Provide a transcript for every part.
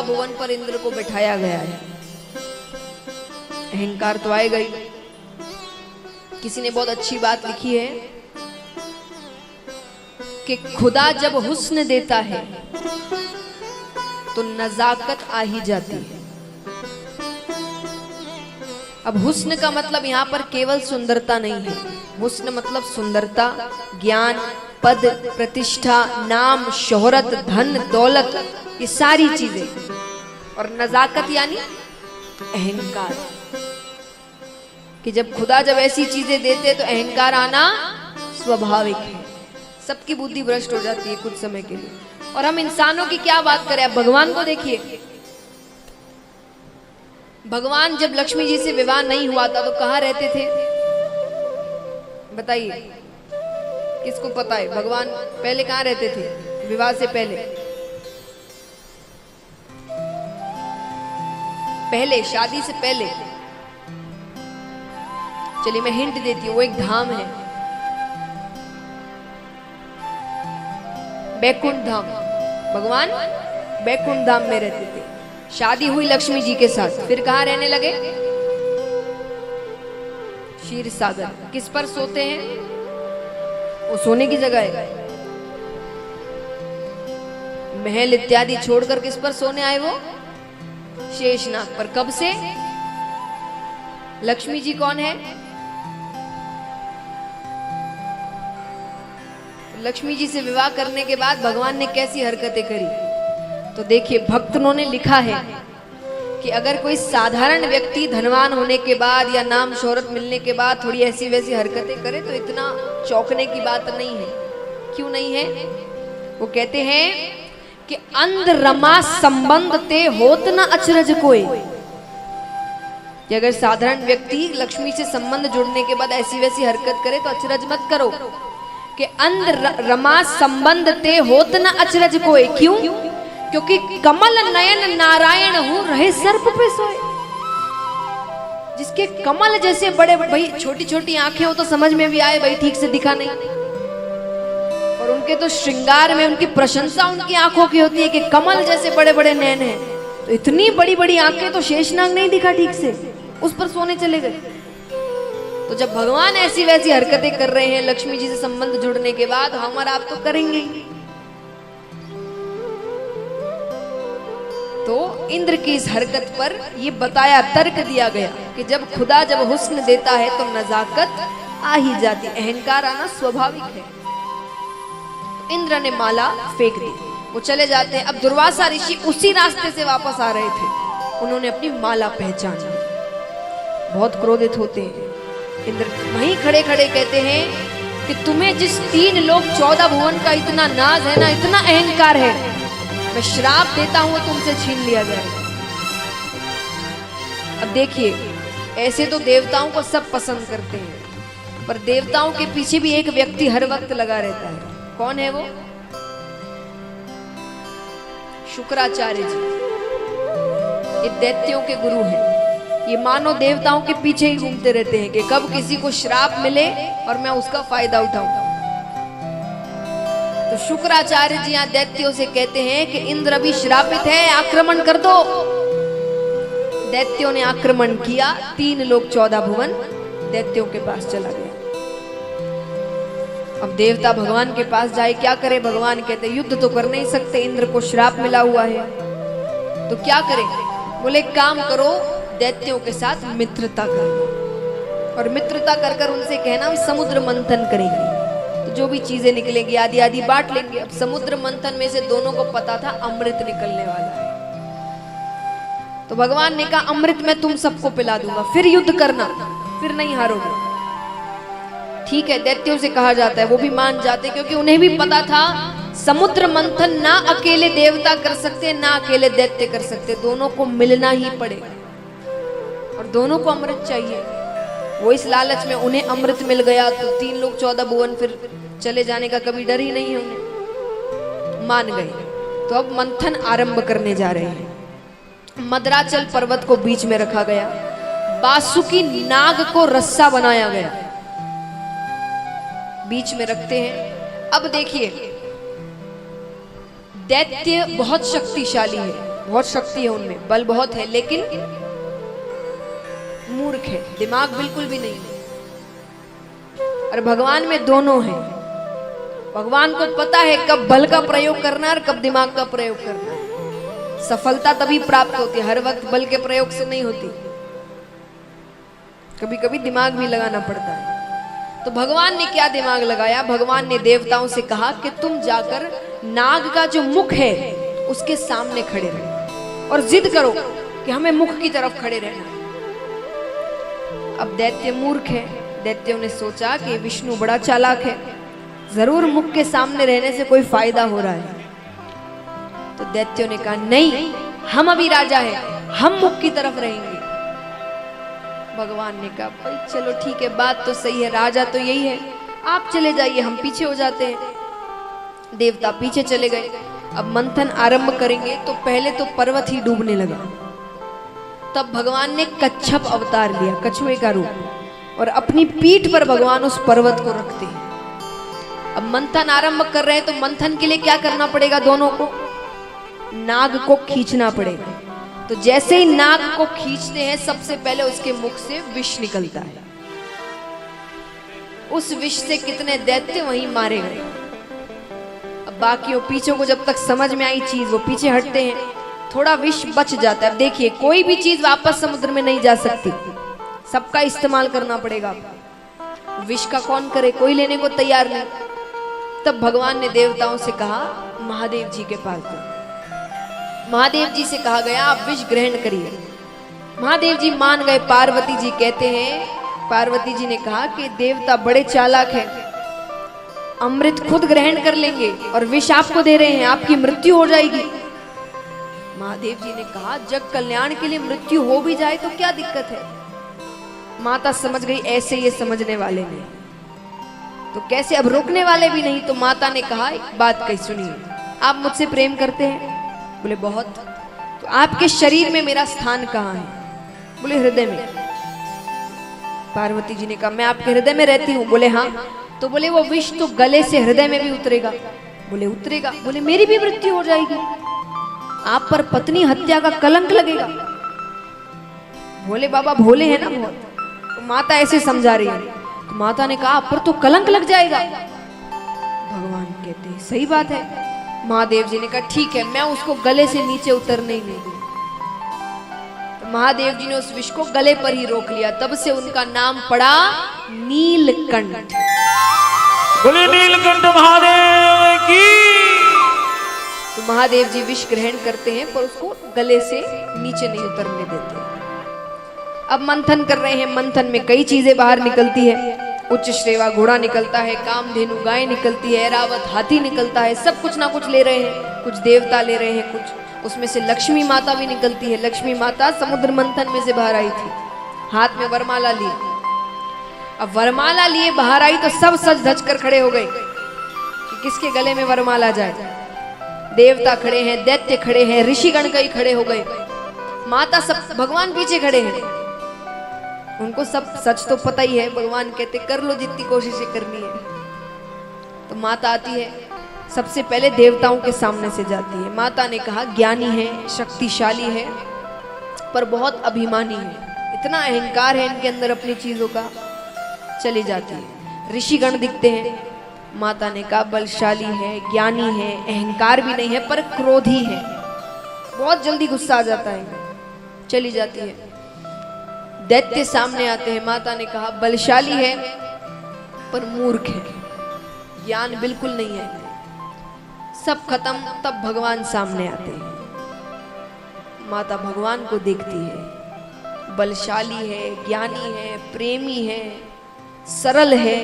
भुवन पर इंद्र को बिठाया गया है। अहंकार तो आएगा ही। किसी ने बहुत अच्छी बात लिखी है कि खुदा जब हुस्न देता है तो नजाकत आ ही जाती है। अब हुस्न का मतलब यहाँ पर केवल सुंदरता नहीं है। हुस्न मतलब सुंदरता, ज्ञान, पद, प्रतिष्ठा, नाम, शोहरत, धन, दौलत, ये सारी चीजें। और नजाकत यानी अहंकार, कि जब खुदा जब ऐसी चीजें देते तो अहंकार आना स्वाभाविक है। सबकी बुद्धि भ्रष्ट हो जाती है कुछ समय के लिए। और हम इंसानों की क्या बात करें, अब भगवान को देखिए। भगवान जब लक्ष्मी जी से विवाह नहीं हुआ था तो कहाँ रहते थे बताइए, किसको पता है? भगवान पहले कहाँ रहते थे विवाह से पहले? पहले शादी से पहले, चलिए मैं हिंट देती हूँ, वो एक धाम है, बैकुंठ धाम। भगवान बैकुंठ धाम में रहते थे। शादी हुई लक्ष्मी जी के साथ, फिर कहाँ रहने लगे? क्षीर सागर। किस पर सोते हैं? वो सोने की जगह है। महल इत्यादि छोड़कर किस पर सोने आए वो? शेषनाग पर। कब से? लक्ष्मी जी कौन है? लक्ष्मी जी से विवाह करने के बाद भगवान ने कैसी हरकतें करी तो देखिए, भक्तों ने लिखा है कि अगर कोई साधारण व्यक्ति धनवान होने के बाद या नाम शोहरत मिलने के बाद थोड़ी ऐसी वैसी हरकतें करे तो इतना चौंकने की बात नहीं है। क्यों नहीं है? वो कहते हैं कि अंध रमा संबंध ते होत न अचरज कोई। कि अगर साधारण व्यक्ति लक्ष्मी से संबंध जुड़ने के बाद ऐसी वैसी हरकत करे तो अचरज मत करो। कि अंध रमा संबंध ते होत न अचरज कोई। क्यों? क्योंकि कमल नयन नारायण हूं रहे सर्प पे सोए। जिसके कमल जैसे बड़े, भाई छोटी छोटी आंखें हो तो समझ में भी आए भाई ठीक से दिखा नहीं, और उनके तो श्रृंगार में उनकी प्रशंसा उनकी आंखों की होती है कि कमल जैसे बड़े बड़े नैन हैं। तो इतनी बड़ी बड़ी आंखें तो शेषनाग नहीं दिखा ठीक से, उस पर सोने चले गए। तो जब भगवान ऐसी वैसी हरकतें कर रहे हैं लक्ष्मी जी से संबंध जुड़ने के बाद, हम और आप तो करेंगे। तो इंद्र की इस हरकत पर ये बताया, तर्क दिया गया कि जब खुदा जब हुस्न देता है तो नजाकत आ ही जाती, अहंकार आना स्वाभाविक है। इंद्र ने माला फेंक दी, वो चले जाते हैं। अब दुर्वासा ऋषि उसी रास्ते से वापस आ रहे थे, उन्होंने अपनी माला पहचान ली। बहुत क्रोधित होते हैं इंद्र। वहीं खड़े खड़े कहते हैं कि तुम्हें जिस 3 लोक 14 भुवन का इतना नाज है ना, इतना अहंकार है, मैं श्राप देता हूं तुमसे छीन लिया जाए। अब देखिए, ऐसे तो देवताओं को सब पसंद करते हैं, पर देवताओं के पीछे भी एक व्यक्ति हर वक्त लगा रहता है। कौन है वो? शुक्राचार्य जी। ये दैत्यों के गुरु हैं। ये मानव देवताओं के पीछे ही घूमते रहते हैं कि कब किसी को श्राप मिले और मैं उसका फायदा उठाऊं। तो शुक्राचार्य जी यहाँ दैत्यों से कहते हैं कि इंद्र अभी श्रापित है, आक्रमण कर दो। दैत्यों ने आक्रमण किया। 3 लोक 14 भुवन दैत्यों के पास चला गया। अब देवता भगवान के पास जाए, क्या करे? भगवान कहते युद्ध तो कर नहीं सकते, इंद्र को श्राप मिला हुआ है, तो क्या करें? बोले एक काम करो, दैत्यों के साथ मित्रता करना, और मित्रता कर कर उनसे कहना हम समुद्र मंथन करेंगे, तो जो भी चीजें निकलेंगी आदि आदि बांट लेंगे। अब समुद्र मंथन में से दोनों को पता था अमृत निकलने वाला है, तो भगवान ने कहा अमृत मैं तुम सबको पिला दूंगा, फिर युद्ध करना, फिर नहीं हारोगे। ठीक है, दैत्यों से कहा जाता है, वो भी मान जाते, क्योंकि उन्हें भी पता था समुद्र मंथन ना अकेले देवता कर सकते ना अकेले दैत्य कर सकते, दोनों को मिलना ही पड़ेगा, और दोनों को अमृत चाहिए। वो इस लालच में, उन्हें अमृत मिल गया तो 3 लोक 14 भुवन फिर चले जाने का कभी डर ही नहीं है उन्हें, मान गए। तो अब मंथन आरंभ करने जा रहे हैं। मद्राचल पर्वत को बीच में रखा गया, बासुकी नाग को रस्सा बनाया गया, बीच में रखते हैं। अब देखिए, दैत्य बहुत शक्तिशाली है, बहुत शक्ति है उनमें, बल बहुत है, लेकिन मूर्ख है, दिमाग बिल्कुल भी नहीं है। और भगवान में दोनों है। भगवान को पता है कब बल का प्रयोग करना है और कब दिमाग का प्रयोग करना है। सफलता तभी प्राप्त होती है, हर वक्त बल के प्रयोग से नहीं होती, कभी कभी दिमाग भी लगाना पड़ता है। तो भगवान ने क्या दिमाग लगाया? भगवान ने देवताओं से कहा कि तुम जाकर नाग का जो मुख है उसके सामने खड़े रहो और जिद करो कि हमें मुख की तरफ खड़े रहना। अब दैत्य मूर्ख है। दैत्यों ने सोचा कि विष्णु बड़ा चालाक है, जरूर मुख के सामने रहने से कोई फायदा हो रहा है। तो दैत्यों ने कहा नहीं, हम अभी राजा हैं, हम मुख की तरफ रहेंगे। भगवान ने कहा भाई चलो ठीक है, बात तो सही है, राजा तो यही है, आप चले जाइए, हम पीछे हो जाते हैं। देवता पीछे चले गए। अब मंथन आरंभ करेंगे तो पहले तो पर्वत ही डूबने लगा। तब भगवान ने कच्छप अवतार लिया, कछुए का रूप, और अपनी पीठ पर भगवान उस पर्वत को रखते हैं। अब मंथन आरंभ कर रहे हैं तो मंथन के लिए क्या करना पड़ेगा? दोनों को नाग को खींचना पड़ेगा। तो जैसे ही नाग को खींचते हैं सबसे पहले उसके मुख से विष निकलता है। उस विष से कितने दैत्य वहीं मारे गए। अब बाकियों पीछे को जब तक समझ में आई चीज वो पीछे हटते हैं, थोड़ा विष बच जाता है। अब देखिए कोई भी चीज वापस समुद्र में नहीं जा सकती, सबका इस्तेमाल करना पड़ेगा। विष का कौन करे, कोई लेने को तैयार नहीं। तब भगवान ने देवताओं से कहा महादेव जी के पास जाओ। महादेव जी से कहा गया आप विष ग्रहण करिए। महादेव जी मान गए। पार्वती जी कहते हैं, पार्वती जी ने कहा कि देवता बड़े चालाक हैं, अमृत खुद ग्रहण कर लेंगे और विष आपको दे रहे हैं, आपकी मृत्यु हो जाएगी। महादेव जी ने कहा जग कल्याण के लिए मृत्यु हो भी जाए तो क्या दिक्कत है। माता समझ गई ऐसे ये समझने वाले नहीं तो कैसे, अब रोकने वाले भी नहीं। तो माता ने कहा एक बात कही सुनिए, आप मुझसे प्रेम करते हैं? बोले बहुत। तो आपके शरीर में मेरा स्थान कहाँ है? बोले हृदय में। पार्वती जी ने कहा मैं आपके हृदय में रहती हूँ? बोले हाँ। तो बोले वो विष तो गले से हृदय में भी उतरेगा? बोले उतरेगा। बोले मेरी भी मृत्यु हो जाएगी, आप पर पत्नी हत्या का कलंक लगेगा। भोले बाबा भोले हैं ना बहुत। तो माता ऐसे समझा रही है। तो माता ने कहा आप पर तो कलंक लग जाएगा। भगवान कहते हैं सही बात है। महादेव जी ने कहा ठीक है, मैं उसको गले से नीचे उतरने ही नहीं दूंगी। तो महादेव जी ने उस विष को गले पर ही रोक लिया। तब से उनका नाम पड़ा नीलकंठ। बोले नीलकंठ महादेव की। तो महादेव जी विष ग्रहण करते हैं पर उसको गले से नीचे नहीं उतरने देते। अब मंथन कर रहे हैं। मंथन में कई चीजें बाहर निकलती है। उच्च श्रेवा घोड़ा निकलता है, कामधेनु गाय निकलती है, ऐरावत हाथी निकलता है। सब कुछ ना कुछ ले रहे हैं, कुछ देवता ले रहे हैं, कुछ उसमें से लक्ष्मी माता भी निकलती है। लक्ष्मी माता समुद्र मंथन में से बाहर आई थी, हाथ में वरमाला लिए। अब वरमाला लिए बाहर आई तो सब सज धज कर खड़े हो गए कि किसके गले में वरमाला जाए। देवता खड़े हैं, दैत्य खड़े हैं, ऋषिगण कई खड़े हो गए, माता सब, भगवान पीछे खड़े हैं। उनको सब सच तो पता ही है। भगवान कहते कर लो जितनी कोशिशें करनी है। तो माता आती है, सबसे पहले देवताओं के सामने से जाती है। माता ने कहा ज्ञानी है, शक्तिशाली है, पर बहुत अभिमानी है, इतना अहंकार है इनके अंदर अपनी चीजों का। चली जाती है। ऋषिगण दिखते हैं। माता ने कहा बलशाली है, ज्ञानी है, अहंकार भी नहीं है, पर क्रोधी है, बहुत जल्दी गुस्सा आ जाता है। चली जाती है। दैत्य सामने आते हैं। माता ने कहा बलशाली है पर मूर्ख है, ज्ञान बिल्कुल नहीं है। सब खत्म। तब भगवान सामने आते हैं। माता भगवान को देखती है, बलशाली है, ज्ञानी है, प्रेमी है, सरल है,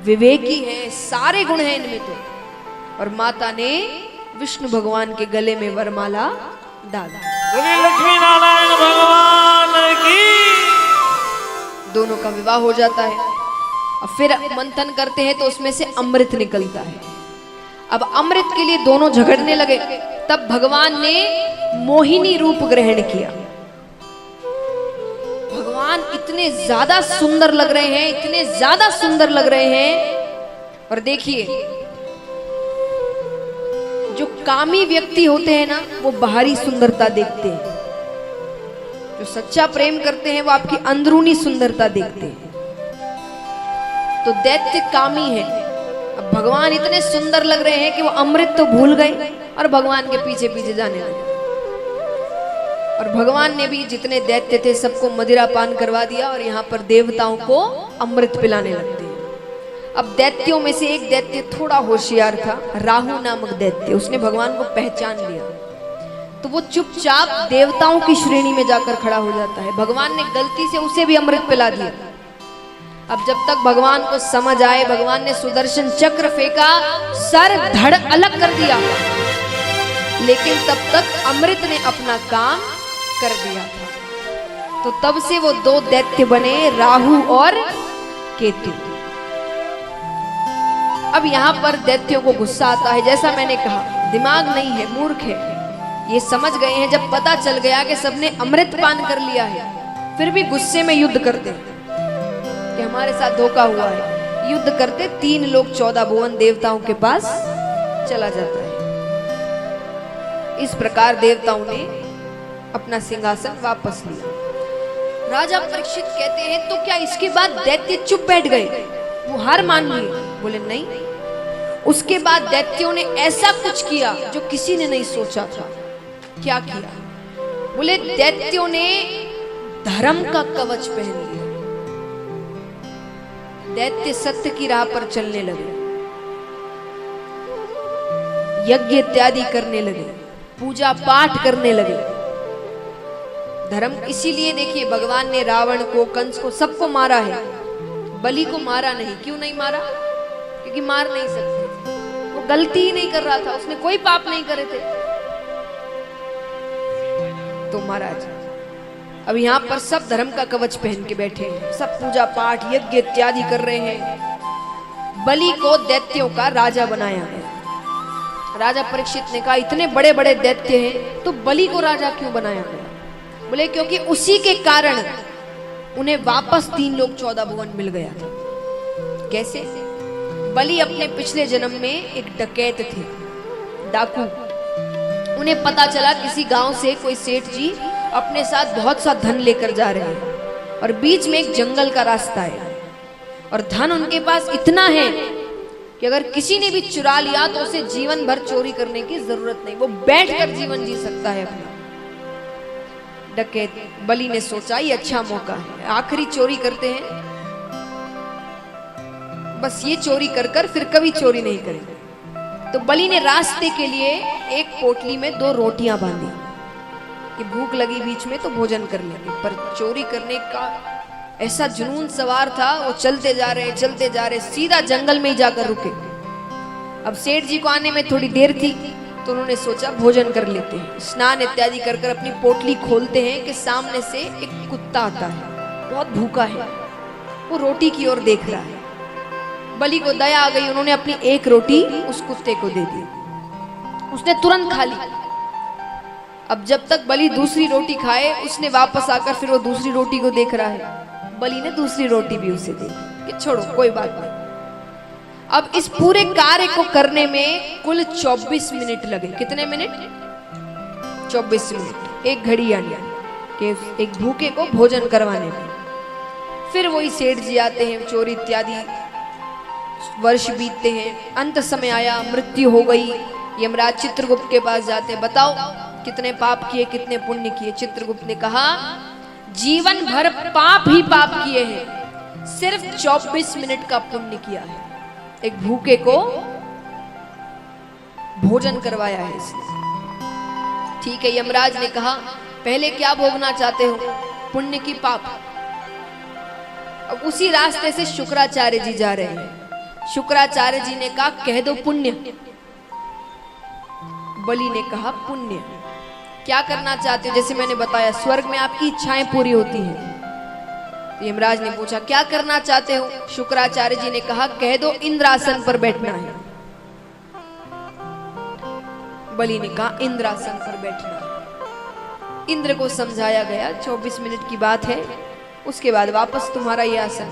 विवेकी है, सारे गुण हैं इनमें तो। और माता ने विष्णु भगवान के गले में वरमाला डाला। लक्ष्मी नारायण भगवान की। दोनों का विवाह हो जाता है। अब फिर मंथन करते हैं तो उसमें से अमृत निकलता है। अब अमृत के लिए दोनों झगड़ने लगे। तब भगवान ने मोहिनी रूप ग्रहण किया। भगवान इतने ज्यादा सुंदर लग रहे हैं, इतने ज्यादा सुंदर लग रहे हैं। और देखिए जो कामी व्यक्ति होते हैं ना, वो बाहरी सुंदरता देखते हैं। जो सच्चा प्रेम करते हैं वो आपकी अंदरूनी सुंदरता देखते हैं। तो दैत्य कामी है। अब भगवान इतने सुंदर लग रहे हैं कि वो अमृत तो भूल गए और भगवान के पीछे पीछे जाने लगे। और भगवान ने भी जितने दैत्य थे सबको मदिरा पान करवा दिया और यहाँ पर देवताओं को अमृत पिलाने लगते हैं। अब दैत्यों में से एक दैत्य थोड़ा होशियार था, राहु नामक दैत्य। उसने भगवान को पहचान लिया तो वो चुपचाप देवताओं की श्रेणी में जाकर खड़ा हो जाता है। भगवान ने गलती से उसे भी अमृत पिला दिया। अब जब तक भगवान को समझ आए, भगवान ने सुदर्शन चक्र फेंका, सर धड़ अलग कर दिया, लेकिन तब तक अमृत ने अपना काम कर दिया था। तो तब से वो दो दैत्य बने, राहु और केतु। अब यहाँ पर दैत्यों को गुस्सा आता है। जैसा मैंने कहा, दिमाग नहीं है, मूर्ख है। ये समझ गए हैं, जब पता चल गया कि सबने अमृत पान कर लिया है, फिर भी गुस्से में युद्ध करते कि हमारे साथ धोखा हुआ है। युद्ध करते 3 लोग 14 भुवन देवताओं के पास चला जाता है। इस प्रकार देवताओं ने अपना सिंहासन वापस लिया। राजा परीक्षित कहते हैं, तो क्या इसके बाद दैत्य चुप बैठ गए? वो हार मान लिए? बोले नहीं, उसके बाद दैत्यों ने ऐसा कुछ किया जो किसी ने नहीं सोचा था। क्या किया? बोले दैत्यों ने धर्म का कवच पहन लिया। दैत्य सत्य की राह पर चलने लगे, यज्ञ इत्यादि करने लगे, पूजा पाठ करने लगे। धर्म इसीलिए देखिए, भगवान ने रावण को, कंस को, सबको मारा है, बलि को मारा नहीं। क्यों नहीं मारा? क्योंकि मार नहीं सकते, वो गलती ही नहीं कर रहा था, उसने कोई पाप नहीं करे थे। तो महाराज अब यहाँ पर सब धर्म का कवच पहन के बैठे हैं, सब पूजा पाठ यज्ञ इत्यादि कर रहे हैं। बलि को दैत्यों का राजा बनाया गया। राजा परीक्षित ने कहा, इतने बड़े बड़े दैत्य हैं तो बलि को राजा क्यों बनाया गया? बोले क्योंकि उसी के कारण उन्हें वापस 3 लोग 14 भुवन मिल गया था। कैसे? बलि अपने पिछले जन्म में एक डकैत थे, डाकू। उन्हें पता चला किसी गांव से कोई सेठ जी अपने साथ बहुत सा धन लेकर जा रहे हैं और बीच में एक जंगल का रास्ता है और धन उनके पास इतना है कि अगर किसी ने भी चुरा लिया तो उसे जीवन भर चोरी करने की जरूरत नहीं, वो बैठकर जीवन जी सकता है अपना। डकैत बलि ने सोचा ये अच्छा मौका है, आखिरी चोरी करते हैं, बस ये चोरी कर कर फिर कभी चोरी नहीं करेंगे। तो बलि ने रास्ते के लिए एक पोटली में 2 रोटियां बांधी कि भूख लगी बीच में तो भोजन कर लेंगे। पर चोरी करने का ऐसा जुनून सवार था, वो चलते जा रहे, सीधा जंगल में ही जाकर रुके। अब सेठ जी को आने में थोड़ी देर थी तो उन्होंने सोचा भोजन कर लेते हैं। स्नान इत्यादि कर कर अपनी पोटली खोलते हैं कि सामने से एक कुत्ता आता है, बहुत भूखा है, वो रोटी की ओर देख रहा है। बलि को दया आ गई, उन्होंने अपनी एक रोटी उस कुत्ते को दे दी, उसने तुरंत खा ली। अब जब तक बलि दूसरी रोटी खाए, उसने वापस आकर फिर वो दूसरी रोटी को देख रहा है। बलि ने दूसरी रोटी भी उसे दे दी कि छोड़ो कोई बात नहीं। अब इस पूरे कार्य को करने में कुल 24 मिनट लगे। कितने मिनट? 24 मिनट, एक घड़ी यानी कि एक भूखे को भोजन करवाने में। फिर वही सेठ जी आते हैं, चोरी इत्यादि, वर्ष बीतते हैं, अंत समय आया, मृत्यु हो गई। यमराज चित्रगुप्त के पास जाते हैं, बताओ कितने पाप किए, कितने पुण्य किए? चित्रगुप्त ने कहा जीवन भर पाप ही पाप किए हैं, सिर्फ 24 मिनट का पुण्य किया है। एक भूखे को भोजन करवाया है इसने। ठीक है, यमराज ने कहा पहले क्या भोगना चाहते हो, पुण्य की पाप? अब उसी रास्ते से शुक्राचार्य जी जा रहे हैं। शुक्राचार्य जी ने कहा कह दो पुण्य। बलि ने कहा पुण्य। क्या करना चाहते हो? जैसे मैंने बताया स्वर्ग में आपकी इच्छाएं पूरी होती हैं। तो यमराज ने पूछा क्या करना चाहते हो? शुक्राचार्य जी ने कहा कह दो इंद्रासन पर बैठना है। बलि ने कहा इंद्रासन पर बैठना है। इंद्र को समझाया गया 24 मिनट की बात है, उसके बाद वापस तुम्हारा ये आसन।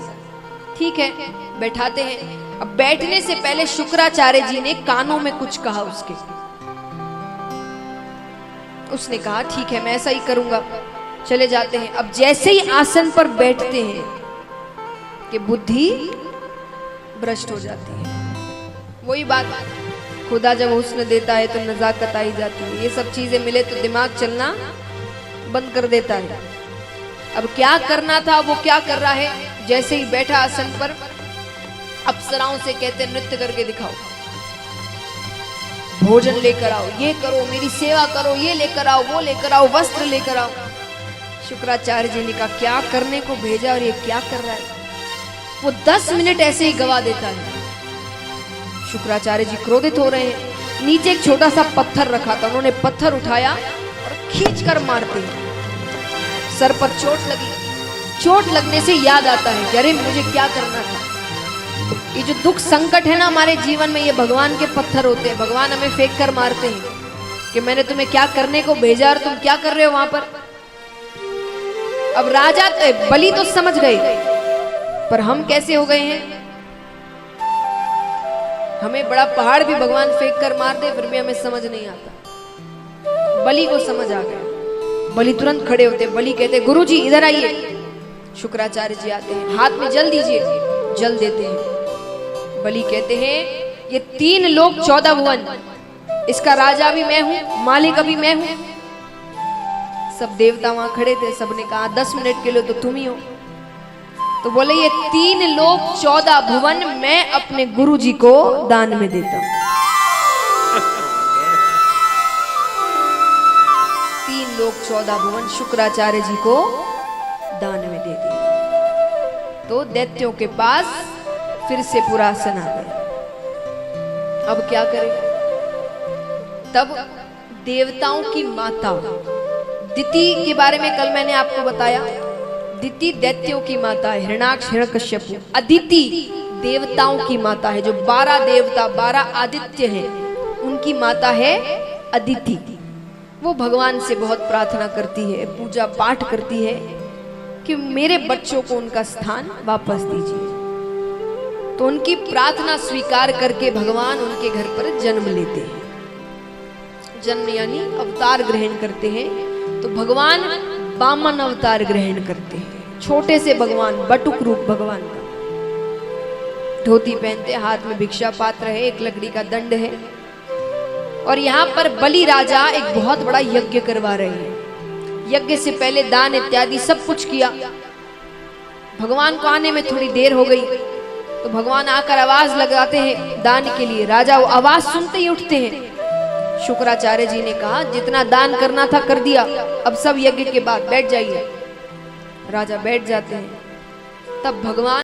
ठीक है, बैठाते हैं। अब बैठने से पहले शुक्राचार्य जी ने कानों में कुछ कहा उसके। उसने कहा ठीक है मैं ऐसा ही करूंगा। चले जाते हैं। अब जैसे ही आसन पर बैठते हैं कि बुद्धि भ्रष्ट हो जाती है। वही बात, खुदा जब हुस्न देता है तो नजाकत आई जाती है। ये सब चीजें मिले तो दिमाग चलना बंद कर देता है। अब क्या करना था वो क्या कर रहा है। जैसे ही बैठा आसन पर, अप्सराओं से कहते नृत्य करके दिखाओ, भोजन लेकर आओ, ये करो, मेरी सेवा करो, ये लेकर आओ, वो लेकर आओ, वस्त्र लेकर आओ। शुक्राचार्य जी ने कहा क्या करने को भेजा और ये क्या कर रहा है। वो 10 मिनट ऐसे ही गवा देता है। शुक्राचार्य जी क्रोधित हो रहे हैं। नीचे एक छोटा सा पत्थर रखा था, उन्होंने पत्थर उठाया और खींच कर मारते हैं। सर पर चोट लगी। चोट लगने से याद आता है अरे मुझे क्या करना था। ये जो दुख संकट है ना हमारे जीवन में, ये भगवान के पत्थर होते हैं। भगवान हमें फेंक कर मारते हैं कि मैंने तुम्हें क्या करने को भेजा और तुम क्या कर रहे हो वहां पर। अब राजा बलि तो समझ गए, पर हम कैसे हो गए हैं। हमें बड़ा पहाड़ भी भगवान फेंक कर मार दे फिर भी हमें समझ नहीं आता। बलि को समझ आ गया। बलि तुरंत खड़े होते। बलि कहते गुरुजी इधर आइए। शुक्राचार्य जी आते हैं, हाथ में जल दीजिए। जल देते हैं। बलि कहते हैं ये 3 लोक 14 भुवन, इसका राजा भी मैं हूं, मालिक भी मैं हूं। सब देवता वहां खड़े थे। सबने कहा 10 मिनट के लिए तो तुम ही हो। तो बोले ये 3 लोक 14 भुवन मैं अपने गुरु जी को दान में देता हूं। 3 लोक 14 भुवन शुक्राचार्य जी को दान में दे दिए। तो दैत्यों के पास फिर से पुरासन आ गया। अब क्या करें। तब देवताओं की माता दिति के बारे में कल मैंने आपको बताया। दिति दैत्यों की माता है, हिरणाक्ष हिरण्यकश्यपु। अदिति देवताओं की माता है, जो 12 देवता 12 आदित्य हैं उनकी माता है अदिति। वो भगवान से बहुत प्रार्थना करती है, पूजा पाठ करती है कि मेरे बच्चों को उनका स्थान वापस दीजिए। तो उनकी प्रार्थना स्वीकार करके भगवान उनके घर पर जन्म लेते हैं। जन्म यानी अवतार ग्रहण करते हैं। तो भगवान वामन अवतार ग्रहण करते हैं। छोटे से भगवान, बटुक रूप भगवान का। धोती पहनते, हाथ में भिक्षा पात्र है, एक लकड़ी का दंड है। और यहाँ पर बलि राजा एक बहुत बड़ा यज्ञ करवा रहे हैं। यज्ञ से पहले दान इत्यादि सब कुछ किया। भगवान को आने में थोड़ी देर हो गई तो भगवान आकर आवाज लगाते हैं दान के लिए। राजा वो आवाज सुनते ही उठते हैं। शुक्राचार्य जी ने कहा जितना दान करना था कर दिया, अब सब यज्ञ के बाद बैठ जाइए। राजा बैठ जाते हैं। तब भगवान